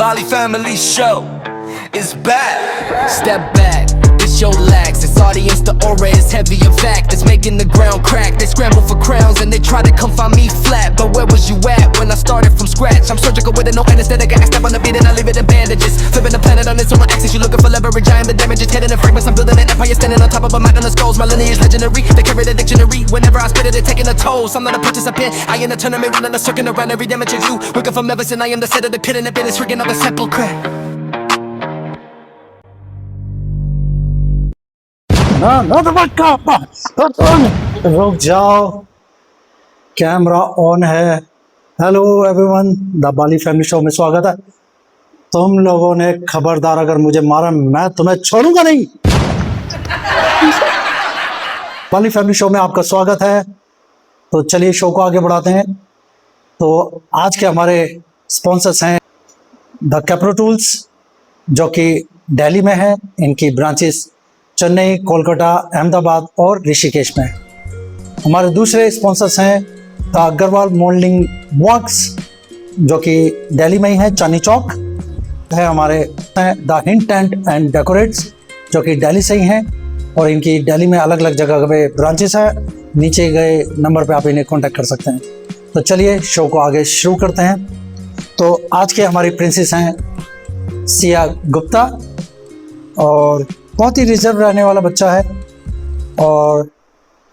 Bali Family Show is back. Step back, it's your lax. This audience, the aura is heavy in fact. It's making the ground crack. They scramble for crowns and they try to come find me flat. But where was you at when I started from scratch? I'm surgical with it, no anesthetic. I step on the beat and I leave it in bandages. Flipping the planet on its own axis. You looking for leverage, I am the damage. It's hidden in fragments. I'm building an empire, standing on top of a mountain of skulls. My lineage legendary. They carry the dictionary. Whenever I spit it, they're taking a toll. I'm not a participant. I in a tournament, running a circuit around every damage of you. Working from medicine, I am the set of the pit and the bit is freaking of a sepulchre. रुक जाओ, camera on है। Hello everyone, the Bali family show में स्वागत है। तुम लोगों ने खबरदार अगर मुझे मारा, मैं तुम्हें छोड़ूंगा नहीं। बाली फैमिली शो में आपका स्वागत है। तो चलिए शो को आगे बढ़ाते हैं। तो आज के हमारे स्पॉन्सर्स हैं द कैप्रो टूल्स, जो कि दिल्ली में है। इनकी ब्रांचेस चेन्नई, कोलकाता, अहमदाबाद और ऋषिकेश में है। हमारे दूसरे स्पॉन्सर्स हैं द अग्रवाल मोल्डिंग वर्क्स, जो कि दिल्ली में ही है, चांदनी चौक है। हमारे हैं the hint tent and decorates, जो कि दिल्ली से ही हैं और इनकी दिल्ली में अलग अलग जगह पे ब्रांचेस है। नीचे गए नंबर पे आप इन्हें कांटेक्ट कर सकते हैं। तो चलिए शो को आगे शुरू करते हैं। तो आज के हमारी प्रिंसेस हैं सिया गुप्ता, और बहुत ही रिजर्व रहने वाला बच्चा है। और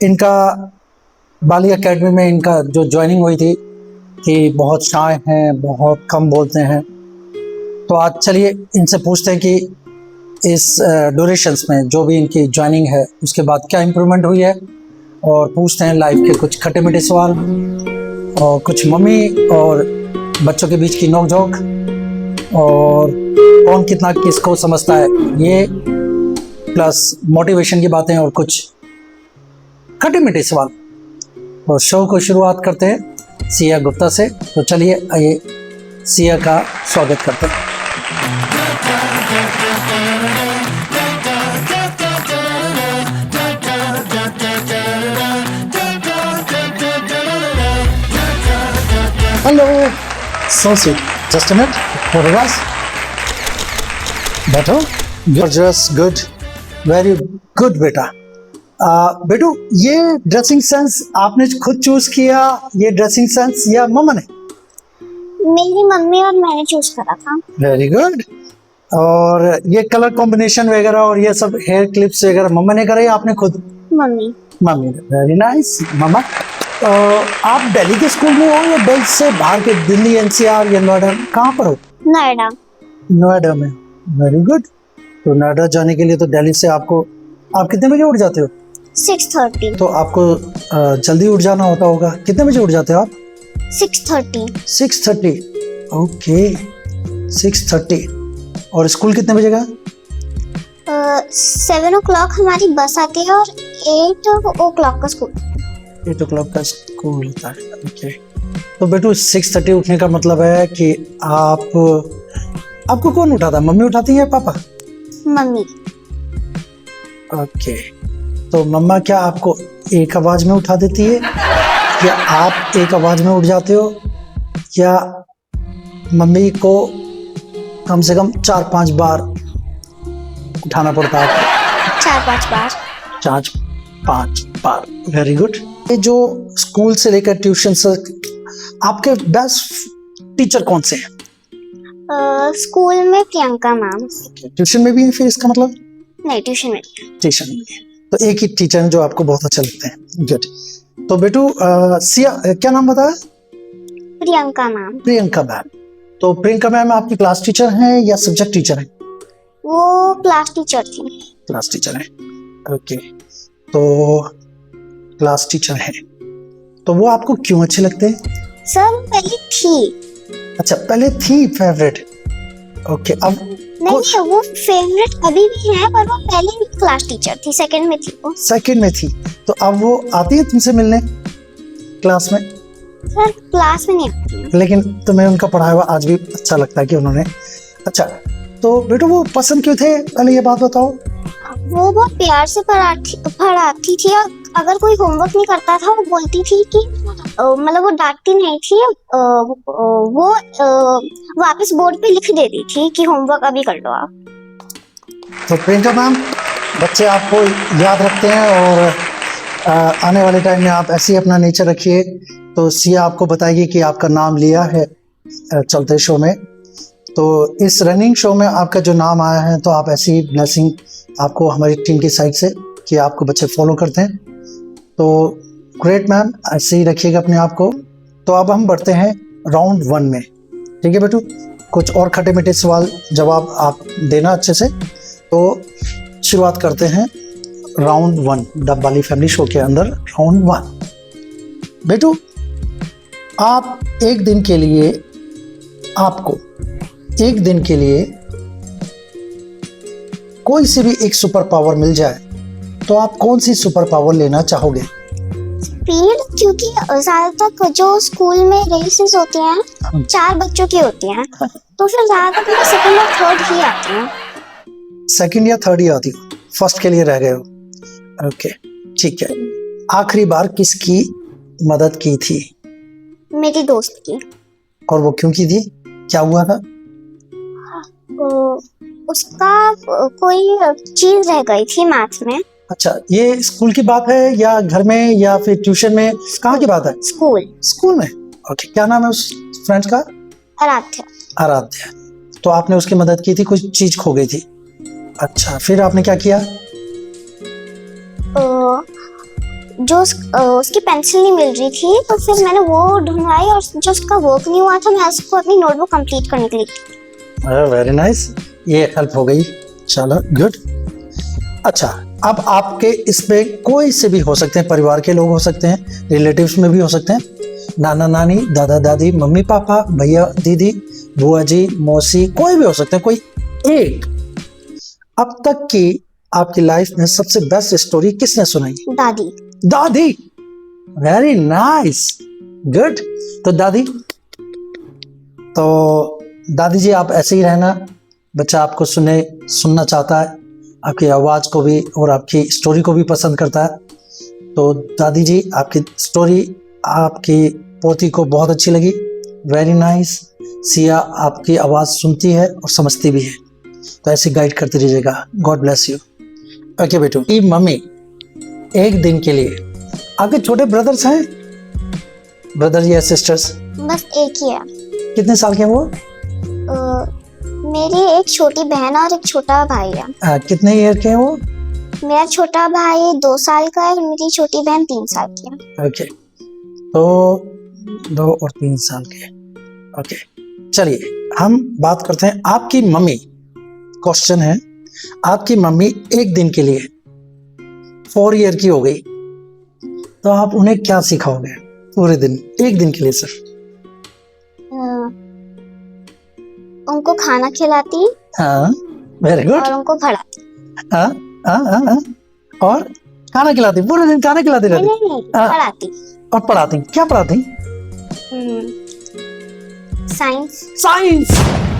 इनका बाली एकेडमी में इनका जो ज्वाइनिंग हुई थी कि बहुत शाय हैं, बहुत कम बोलते हैं। तो आज चलिए इनसे पूछते हैं कि इस ड्यूरेशंस में जो भी इनकी ज्वाइनिंग है उसके बाद क्या इम्प्रूवमेंट हुई है, और पूछते हैं लाइफ के कुछ खट्टे मीठे सवाल और कुछ मम्मी और बच्चों के बीच की नोकझोंक, और कौन कितना किसको समझता है ये, प्लस मोटिवेशन की बातें और कुछ खट्टे मीठे सवाल। और शो को शुरुआत करते हैं सिया गुप्ता से। तो चलिए आइए सिया का स्वागत करते हैं। Hello, so sweet, just a minute, photograph, बैठो। जस्ट गुड, वेरी गुड बेटा। बेटू, ये ड्रेसिंग सेंस आपने खुद चूज किया, ये ड्रेसिंग सेंस, या मम्मा ने? मेरी मम्मी और मैंने चूज करा था। Very good. और ये कलर कॉम्बिनेशन वगैरह और ये सब हेयर क्लिप्स वगैरह मम्मा ने करा या आपने खुद? मम्मी। मम्मी ने। वेरी नाइस मम्मा। आप दिल्ली के स्कूल में हो या दिल्ली से बाहर के, दिल्ली एनसीआर या नोएडा, कहाँ पर हो? नोएडा। नोएडा में। Very good. तो नोएडा जाने के लिए तो दिल्ली से आप कितने बजे उठ जाते हो? 6:30। तो आपको जल्दी उठ जाना होगा। कितने बजे उठ जाते हो आप? 6:30। 6:30। ओके, 6:30। और स्कूल कितने बजे का? 7 o'clock हमारी बस आती है और 8 o'clock का स्कूल। 8 o'clock का स्कूल होता है। ओके। तो बेटू 6:30 उठने का मतलब है कि आपको कौन उठाता है, मम्मी उठाती है या पापा? मम्मी। ओके। तो मम्मा क्या आपको एक आवाज में उठा देती है, या आप एक आवाज में उठ जाते हो, या मम्मी को कम से कम 4-5 बार उठाना पड़ता है आपको? 4-5 बार। 4-5 बार। Very good. ये जो स्कूल से लेकर ट्यूशन से, आपके बेस्ट टीचर कौन से हैं? स्कूल में प्रियंका मैम। ट्यूशन में भी है फिर, इसका मतलब? नहीं, ट्यूशन में। ट्यूशन में। तो एक ही टीचर जो आपको बहुत अच्छा लगता है। गुड। तो बेटू सिया, क्या नाम बताया? प्रियंका मैम। प्रियंका मैम। तो प्रियंका मैम आपकी क्लास टीचर हैं या सब्जेक्ट टीचर हैं? वो क्लास टीचर थी। क्लास टीचर हैं। ओके। तो क्लास टीचर हैं, तो वो आपको क्यों अच्छे लगते हैं? सर पहले थी। अच्छा, पहले थी फेवरेट। ओके। अब नहीं, वो फेवरेट अभी भी है, पर वो पहले भी क्लास टीचर थी, सेकंड में थी वो। सेकंड में थी। तो अब वो आती है तुमसे मिलने क्लास में? सर क्लास में नहीं आती, लेकिन तुम्हें उनका पढ़ाया हुआ आज भी अच्छा लगता है कि उन्होंने। अच्छा, तो बेटो वो पसंद क्यों थे, पहले ये बात बताओ। वो बहुत प्यार से पढ़ाती थी। और अगर कोई होमवर्क नहीं करता था वो बोलती थी कि मतलब वो डांटती नहीं थी, वो वापस बोर्ड पे लिख देती थी कि होमवर्क अभी कर लो आप। तो प्रियंका मैम, बच्चे आपको याद रखते हैं और आने वाले टाइम में आप ऐसे ही अपना नेचर रखिए, तो सिया आपको बताएगी कि आपका नाम लिया है चलते शो में। तो इस रनिंग शो में आपका जो नाम आया है, तो आप ऐसी ब्लेसिंग आपको हमारी टीम की साइड से कि आपको बच्चे फॉलो करते हैं। तो ग्रेट मैम, ऐसे ही रखिएगा अपने आप को। तो अब हम बढ़ते हैं राउंड 1 में। ठीक है बेटू, कुछ और खट्टे मीठे सवाल जवाब आप देना अच्छे से। तो शुरुआत करते हैं राउंड 1, डब वाली फैमिली शो के अंदर राउंड 1। बेटू, आप एक दिन के लिए, आपको एक दिन के लिए कोई सी भी एक सुपर पावर मिल जाए, तो आप कौन सी सुपर पावर लेना चाहोगे? स्पीड, क्योंकि ज्यादातर जो स्कूल में रेसेस होती हैं 4 बच्चों की होती हैं, तो फिर ज्यादातर सेकंड और थर्ड ही आती हैं। सेकंड या थर्ड ही आती हो, फर्स्ट के लिए रह गए हो। ओके, ठीक है। आखिरी बार किसकी मदद की थी? मेरी दोस्त की। और वो क्यों की थी? क्या हुआ था? उसका कोई चीज रह गई थी मैथ में। अच्छा, ये स्कूल की बात है या घर में या फिर ट्यूशन में, कहाँ की बात है? स्कूल। स्कूल में। ओके, क्या नाम है उस फ्रेंड का? आराध्या। आराध्या। तो आपने उसकी मदद की थी, कुछ चीज खो गई थी। अच्छा, फिर आपने क्या किया? जो उसकी पेंसिल नहीं मिल रही थी, तो फिर मैंने वो ढूंढवाई, और जो उसका वर्क नहीं हुआ था मैं उसको अपनी नोटबुक कंप्लीट करने के लिए। वेरी नाइस, ये हेल्प हो गई। चलो, गुड। अच्छा, अब आपके इसमें कोई से भी हो सकते हैं, परिवार के लोग हो सकते हैं, रिलेटिव्स में भी हो सकते हैं, नाना नानी, दादा दादी, मम्मी पापा, भैया दीदी, बुआ जी, मौसी, कोई भी हो सकते हैं, कोई एक। अब तक की आपकी लाइफ में सबसे बेस्ट स्टोरी किसने सुनाई? दादी। दादी, वेरी नाइस, गुड। तो दादी, तो दादी जी आप ऐसे ही रहना, बच्चा आपको सुनना चाहता है, आपकी आवाज़ को भी और आपकी स्टोरी को भी पसंद करता है। तो दादी जी, आपकी स्टोरी आपकी पोती को बहुत अच्छी लगी, वेरी नाइस। सिया आपकी आवाज़ सुनती है और समझती भी है, तो ऐसे गाइड करते रहिएगा। God bless you. ओके बेटू, की मम्मी एक दिन के लिए, आपके छोटे ब्रदर्स हैं? ब्रदर या सिस्टर्स? बस एक ही है। कितने साल के हैं वो? मेरी एक छोटी बहन और एक छोटा भाई है। कितने ईयर के हैं वो? मेरा छोटा भाई 2 साल का है और मेरी छोटी बहन 3 साल की है। ओके, तो 2 और 3 साल के। ओके, चलिए हम बात करते हैं आपकी मम्मी। क्वेश्चन है, आपकी मम्मी एक दिन के लिए 4 ईयर की हो गई, तो आप उन्हें क्या सिखाओगे पूरे दिन, एक दिन के लिए सिर्फ? उनको खाना खिलाती। हाँ, वेरी गुड। और उनको पढ़ाती। हाँ हाँ हाँ हाँ, और खाना खिलाती, पूरे दिन खाना खिलाती रहती? नहीं, पढ़ाती। और पढ़ाती, क्या पढ़ाती? साइंस। साइंस,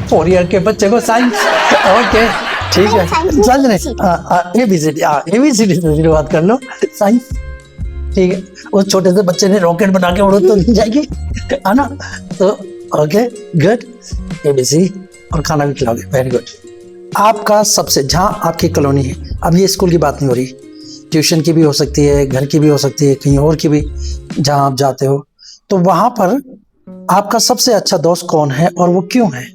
4 ईयर के बच्चे को साइंस। ओके, ठीक है। चल नहीं, ABCD से शुरुआत कर लो, साइंस। ठीक है, उस छोटे से बच्चे ने रॉकेट बना के उड़ो तो नहीं जाएगी, है ना? तो ओके, गुड। ABC और खाना भी खिलाओगे, वेरी गुड। आपका सबसे, जहाँ आपकी कॉलोनी है, अब ये स्कूल की बात नहीं हो रही, ट्यूशन की भी हो सकती है, घर की भी हो सकती है, कहीं और की भी जहाँ आप जाते हो, तो वहाँ पर आपका सबसे अच्छा दोस्त कौन है और वो क्यों है?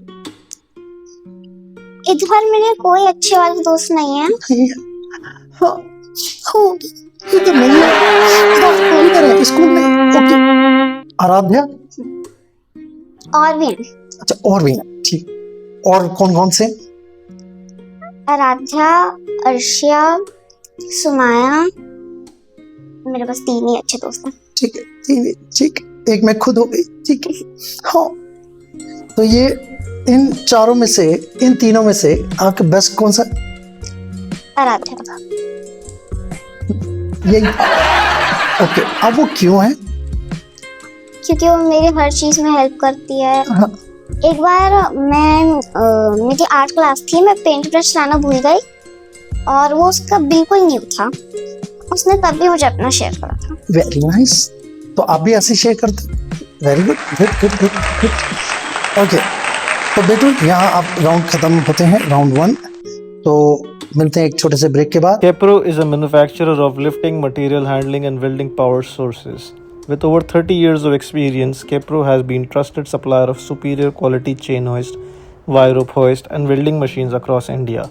इधर मेरे कोई अच्छे वाले दोस्त नहीं है। इधर नहीं है, इधर है स्कूल में। ओके, आराध्या? और भी हैं। अच्छा, और भी हैं, ठीक। और कौन कौन से? आराध्या, अर्शिया, सुमाया, मेरे पास 3 ही अच्छे दोस्त हैं। ठीक है, ठीक, एक मैं खुद हो गई, ठीक है। हाँ, तो ये इन चारों में से, इन तीनों में से आपका बेस्ट कौन सा? आराध्या। यही। ओके, अब वो क्यों है? क्योंकि वो मेरी हर चीज में हेल्प करती है। हाँ। एक बार मेरी आर्ट क्लास थी, मैं पेंट ब्रश लाना भूल गई, और वो उसका बिल्कुल न्यू था। उसने तब भी मुझे अपना शेयर करा था। Very nice. तो आप भी ऐसे शेयर करते? Very good, good good good good. Okay, तो बेटू यहाँ आप राउंड खत्म होते हैं, राउंड 1। तो मिलते हैं एक छोटे से ब्रेक के बाद। Kepro is a manufacturer of lifting, material handling and welding power sources. With over 30 years of experience, Kepro has been trusted supplier of superior quality chain hoist, wire rope hoist and welding machines across India.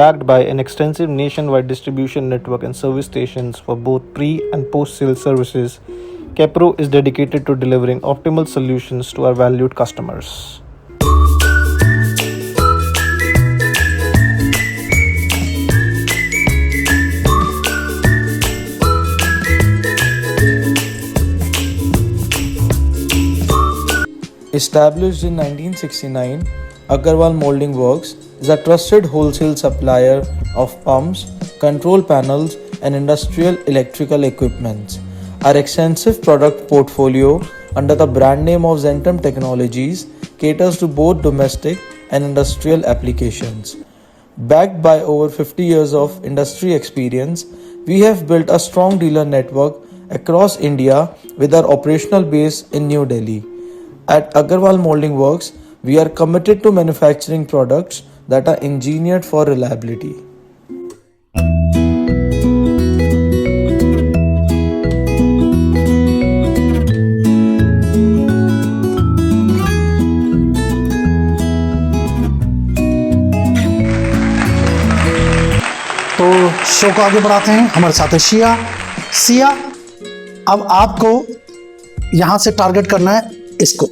Backed by an extensive nationwide distribution network and service stations for both pre and post-sale services, Kepro is dedicated to delivering optimal solutions to our valued customers. Established in 1969, Agarwal Molding Works is a trusted wholesale supplier of pumps, control panels, and industrial electrical equipment. Our extensive product portfolio under the brand name of Zentum Technologies caters to both domestic and industrial applications. Backed by over 50 years of industry experience, we have built a strong dealer network across India with our operational base in New Delhi. At Agarwal Molding Works, we are committed to manufacturing products that are engineered for reliability. तो show को आगे बढ़ाते हैं, हमारे साथ है सिया। सिया, अब आपको यहाँ से टारगेट करना है इसको।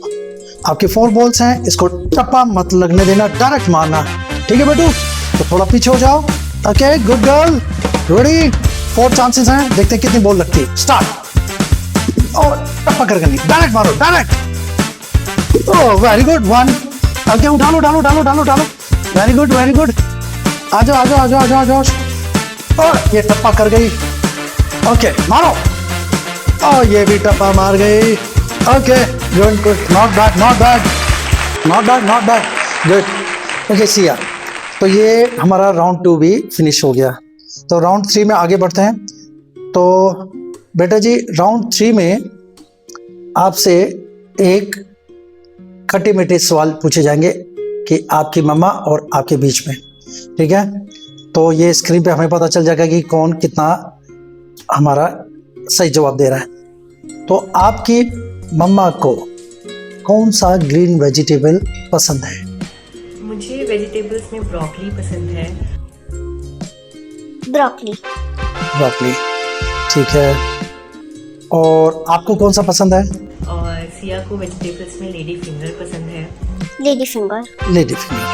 आपके 4 बॉल्स हैं, इसको टप्पा मत लगने देना, डायरेक्ट मारना, ठीक है बेटू? तो थोड़ा पीछे हो जाओ। Okay, good girl, ready? 4 chances हैं, देखते हैं कितनी बॉल लगती है। स्टार्ट। और टप्पा कर करनी, डायरेक्ट मारो, direct. Oh very good, 1। Okay, उठालो डालो डालो डालो डालो, वेरी गुड वेरी गुड। आ जाओ आ जाओ आ जाओ आ जाओ आ जाओ। और ये टप्पा कर गई। ओके, मारो। और ये भी टप्पा मार गई। Okay, good good, not bad not bad not bad not bad, good. Okay Siya, तो ये हमारा राउंड 2 भी फिनिश हो गया। तो राउंड 3 में आगे बढ़ते हैं। तो बेटा जी, राउंड 3 में आपसे एक खट्टे मीठे सवाल पूछे जाएंगे कि आपकी मम्मा और आपके बीच में, ठीक है? तो ये स्क्रीन पे हमें पता चल जाएगा कि कौन कितना हमारा सही जवाब दे रहा है। तो आपकी मम्मा को कौन सा ग्रीन वेजिटेबल पसंद है? मुझे वेजिटेबल्स में ब्रोकली पसंद है। ब्रोकली। ब्रोकली, ठीक है। और आपको कौन सा पसंद है? और सिया को वेजिटेबल्स में लेडी फिंगर पसंद है। Lady finger. Lady finger,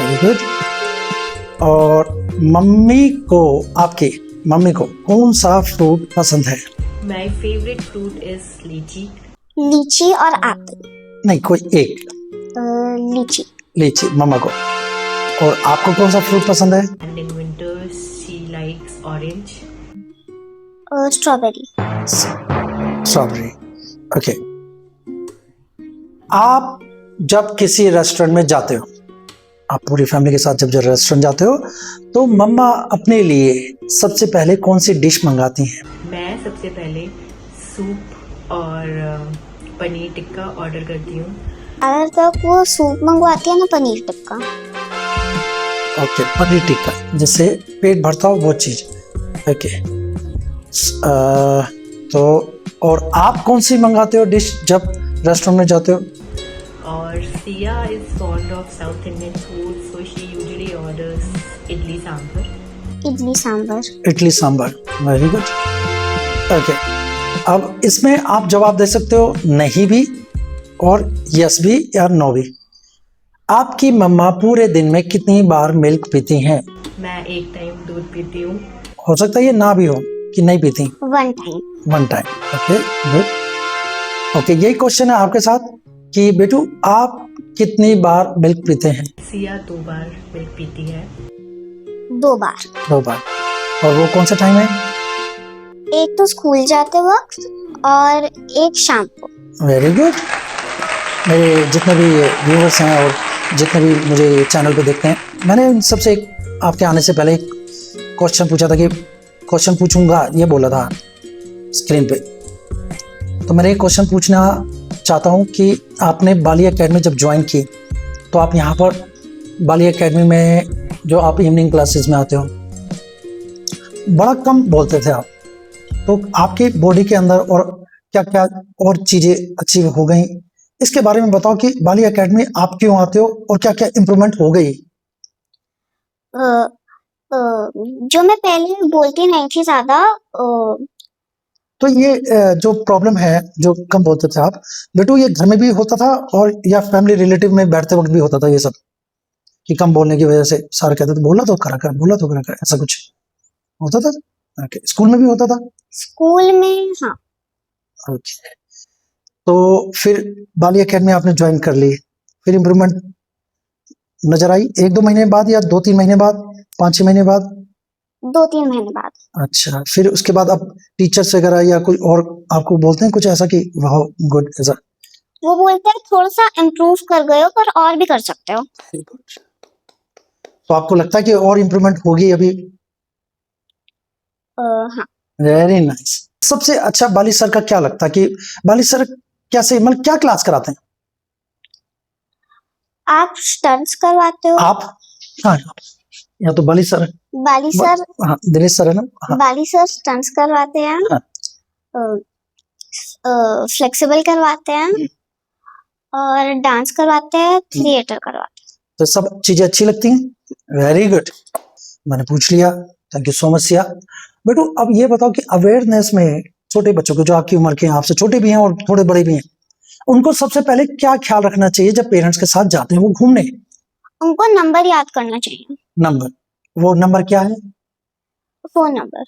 very good. और मम्मी को, आपकी मम्मी को कौन सा फ्रूट पसंद है? माय फेवरेट फ्रूट इज लीची। लीची और एप्पल। नहीं, कोई एक। लीची। लीची मम्मा को। और आपको कौन सा फ्रूट पसंद है? And in winters she likes orange. Strawberry. Strawberry, okay. आप जब किसी रेस्टोरेंट में जाते हो, आप पूरी फैमिली के साथ जब रेस्टोरेंट जाते हो, तो मम्मा अपने लिए सबसे पहले कौन सी डिश मंगाती हैं? मैं सबसे पहले सूप और पनीर टिक्का ऑर्डर करती हूँ। अगर तक वो सूप मंगवाती है ना, पनीर टिक्का। ओके, पनीर टिक्का, जिससे पेट भरता हो वो चीज़, ओके। तो और आप कौन सी मंगाते हो डिश जब रेस्टोरेंट में जाते हो? और Siya is fond of south Indian food, so she usually orders idli sambar. Idli sambar. Idli sambar, very good, okay. अब इसमें आप जवाब दे सकते हो नहीं भी और यस भी या नो भी। आपकी मम्मा पूरे दिन में कितनी बार मिल्क पीती हैं? मैं एक टाइम दूध पीती हूँ। हो सकता है ये ना भी हो कि नहीं पीती। 1 time. 1 time, okay good. Okay, यही क्वेश्चन है आपके साथ कि बेटू आप कितनी बार मिल्क पीते हैं? सिया 2 बार मिल्क पीती है। 2 बार। 2 बार। और वो कौन सा टाइम है? एक तो स्कूल जाते वक्त और एक शाम को। Very good. मेरे जितने भी व्यूअर्स हैं और जितने भी मुझे चैनल पे देखते हैं, मैंने उन सबसे आपके आने से पहले एक क्वेश्चन पूछा था कि क्वेश्चन पूछूंगा, ये बोला था स्क्रीन पे। तो मैंने एक क्वेश्चन पूछना चाहता हूँ कि आपने बाली एकेडमी जब ज्वाइन की तो आप यहाँ पर बाली एकेडमी में जो आप इवनिंग क्लासेस में आते हो बड़ा कम बोलते थे आप, तो आपके बॉडी के अंदर और क्या क्या और चीज़ें अच्छी हो गई, इसके बारे में बताओ कि बाली एकेडमी आप क्यों आते हो और क्या क्या इम्प्रूवमेंट हो गई। जो मैं पहले बोलती नहीं थी ज्यादा, तो ये जो प्रॉब्लम है जो कम बोलते थे आप बेटू, ये घर में भी होता था और या फैमिली रिलेटिव में बैठते वक्त भी होता था ये सब, कि कम बोलने की वजह से सारे कहते थे बोला तो करा कर, बोला तो करा कर, ऐसा कुछ होता था? ओके, स्कूल में भी होता था? स्कूल में हाँ। ओके, तो फिर बाली एकेडमी आपने ज्वाइन कर ली, फिर इम्प्रूवमेंट नजर आई 1-2 महीने बाद या 2-3 महीने बाद, 5-6 महीने बाद? 2-3 महीने बाद। अच्छा, फिर उसके बाद अब टीचर्स वगैरह या कोई और आपको बोलते हैं कुछ ऐसा कि वाह गुड, ऐसा? वो बोलते हैं थोड़ा सा इम्प्रूव कर गए हो पर और भी कर सकते हो। तो आपको लगता है कि और इम्प्रूवमेंट होगी अभी? हाँ। Very nice. सबसे अच्छा बाली सर का क्या लगता है कि बाली सर कैसे, मतलब क्या क्लास कराते हैं? आप स्टंट्स करवाते हो? आप? हाँ, या तो बाली सर, बाली सर, हाँ दिनेश सर है ना? हाँ, बाली सर स्टंट्स करवाते हैं, हाँ। फ्लेक्सिबल करवाते हैं और डांस करवाते हैं, थिएटर करवाते हैं। तो सब चीजें अच्छी लगती हैं? वेरी गुड, मैंने पूछ लिया, thank you so much Siya. बेटू अब ये बताओ कि अवेयरनेस में छोटे बच्चों को, जो आपकी उम्र के हैं, आपसे छोटे भी हैं और थोड़े बड़े भी हैं, उनको सबसे पहले क्या ख्याल रखना चाहिए जब पेरेंट्स के साथ जाते हैं वो घूमने? उनको नंबर याद करना चाहिए। नंबर? वो नंबर क्या है? Phone number.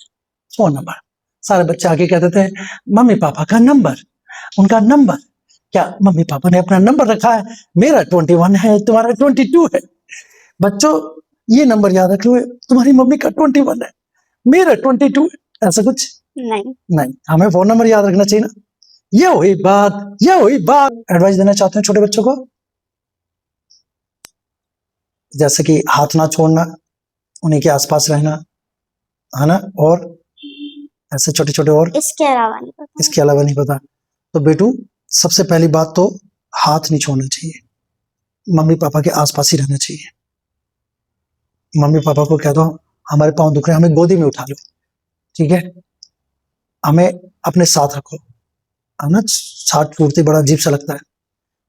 Phone number. सारे बच्चे आके कहते थे मम्मी पापा का नंबर, उनका नंबर क्या मम्मी पापा ने अपना नंबर रखा है? मेरा 21 है, तुम्हारा 22 है। बच्चों ये नंबर याद रख लो, तुम्हारी मम्मी का 21 है, मेरा 22 है, ऐसा कुछ नहीं। नहीं, हमें फोन नंबर याद रखना चाहिए ना। ये हुई बात, ये हुई बात। एडवाइस देना चाहते हैं छोटे बच्चों को, जैसे कि हाथ ना छोड़ना, उन्हीं के आसपास रहना, है ना, और ऐसे छोटे छोटे, और इसके अलावा नहीं पता। इसके अलावा नहीं पता। तो बेटू सबसे पहली बात तो हाथ नहीं छोड़ना चाहिए, मम्मी पापा के आसपास ही रहना चाहिए। मम्मी पापा को कह दो हमारे पाँव दुख रहे हैं, हमें गोदी में उठा लो, ठीक है, हमें अपने साथ रखो, है ना। साथ छूटते बड़ा अजीब सा लगता है,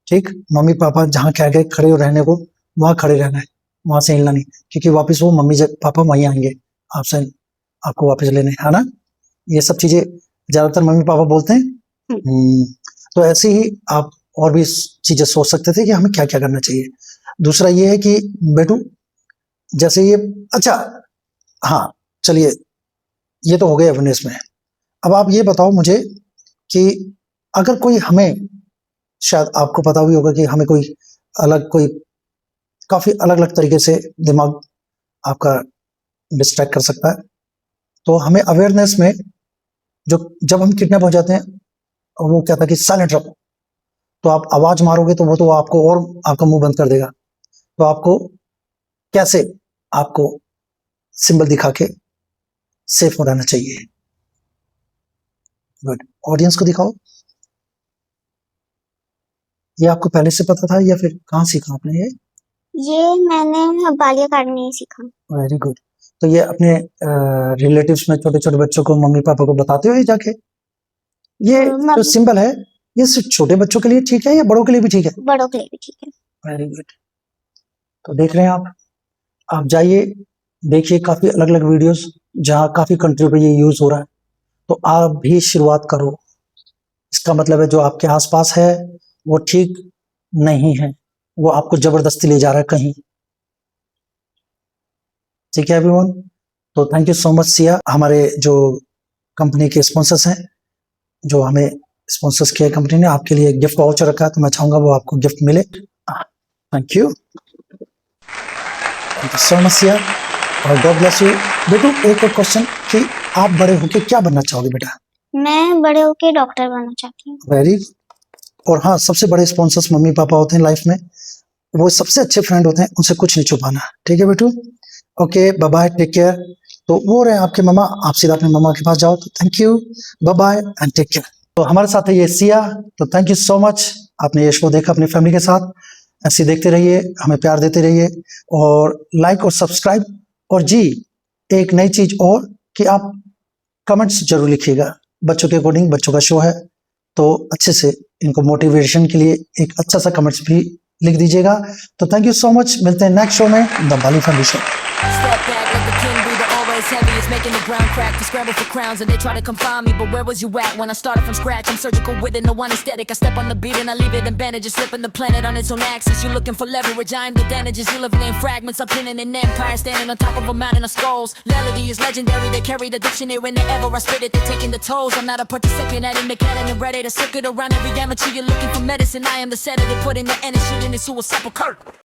ठीक। मम्मी पापा जहाँ कह गए खड़े रहने को, वहां खड़े रहना है, वहां से हिलना नहीं, क्योंकि वापस वो मम्मी जब पापा वहीं आएंगे आपसे, आपको वापस लेने, है ना। ये सब चीजें ज्यादातर मम्मी पापा बोलते हैं। तो ऐसे ही आप और भी चीजें सोच सकते थे कि हमें क्या क्या करना चाहिए। दूसरा ये है कि बेटू जैसे ये, अच्छा हाँ चलिए, ये तो हो गए अवेयरनेस में। अब आप ये बताओ मुझे कि अगर कोई हमें, शायद आपको पता भी होगा कि हमें कोई अलग, कोई काफी अलग अलग तरीके से दिमाग आपका डिस्ट्रैक्ट कर सकता है, तो हमें अवेयरनेस में जो, जब हम किडनैप हो जाते हैं और वो कहता है कि साइलेंट रहो, तो आप आवाज मारोगे तो वो तो आपको और आपका मुंह बंद कर देगा। तो आपको कैसे, आपको सिंबल दिखा के सेफ हो रहना चाहिए। गुड, ऑडियंस को दिखाओ। ये आपको पहले से पता था या फिर कहाँ सीखा आपने ये मैंने बाली अकेडमी में सीखा। Very good. तो ये अपने रिलेटिव्स में छोटे छोटे बच्चों को, मम्मी पापा को बताते हो ये जाके? ये जो सिंबल है ये सिर्फ छोटे बच्चों के लिए ठीक है या बड़ों के लिए भी ठीक है? बड़ों के लिए भी ठीक है। Very good. तो देख रहे हैं आप जाइए देखिए काफी अलग अलग वीडियोस जहाँ काफी कंट्रियों पे ये यूज हो रहा है, तो आप भी शुरुआत करो। इसका मतलब है जो आपके आसपास है वो ठीक नहीं है, वो आपको जबरदस्ती ले जा रहा है कहीं। ठीक है एवरीवन, तो thank you so much Siya, हमारे जो कंपनी के स्पॉन्सर्स हैं, जो हमें स्पॉन्सर्स किया कंपनी ने, आपके लिए गिफ्ट वाउचर रखा है, तो मैं चाहूंगा वो आपको गिफ्ट मिले। Thank you so much Siya और गॉड ब्लेस यू। बेटू एक और क्वेश्चन कि आप बड़े होके क्या बनना चाहोगे बेटा? मैं बड़े होके डॉक्टर बनना चाहती हूँ। वेरी, और हाँ, सबसे बड़े स्पॉन्सर्स मम्मी पापा होते हैं लाइफ में, वो सबसे अच्छे फ्रेंड होते हैं, उनसे कुछ नहीं छुपाना, ठीक है बेटू। Okay bye bye, take care. तो वो रहे आपके मामा, आप सीधा अपने मामा के पास जाओ। तो thank you, bye bye and take care. तो हमारे साथ है ये सिया, तो थैंक यू सो मच, आपने ये शो देखा अपनी फैमिली के साथ। ऐसे देखते रहिए, हमें प्यार देते रहिए और लाइक और सब्सक्राइब। और जी एक नई चीज और कि आप कमेंट्स जरूर लिखिएगा, बच्चों के अकॉर्डिंग, बच्चों का शो है तो अच्छे से इनको मोटिवेशन के लिए एक अच्छा सा कमेंट्स भी लिख दीजिएगा। तो थैंक यू सो मच, मिलते हैं नेक्स्ट शो में, the Bali family show. Step back, let the king be the always heavy. It's making the ground crack to scramble for crowns, and they try to confine me. But where was you at when I started from scratch? I'm surgical with it, no anesthetic. I step on the beat and I leave it in bandages, slipping the planet on its own axis. You're looking for leverage, I'm the damages. You're living in fragments, I'm pinning an empire, standing on top of a mountain of skulls. Melody is legendary, they carry the dictionary whenever I spit it. They're taking the tolls. I'm not a participant, I didn't make it and ready to circuit around every amateur. You're looking for medicine, I am the sedative, putting the end and shooting it to a sepulcher.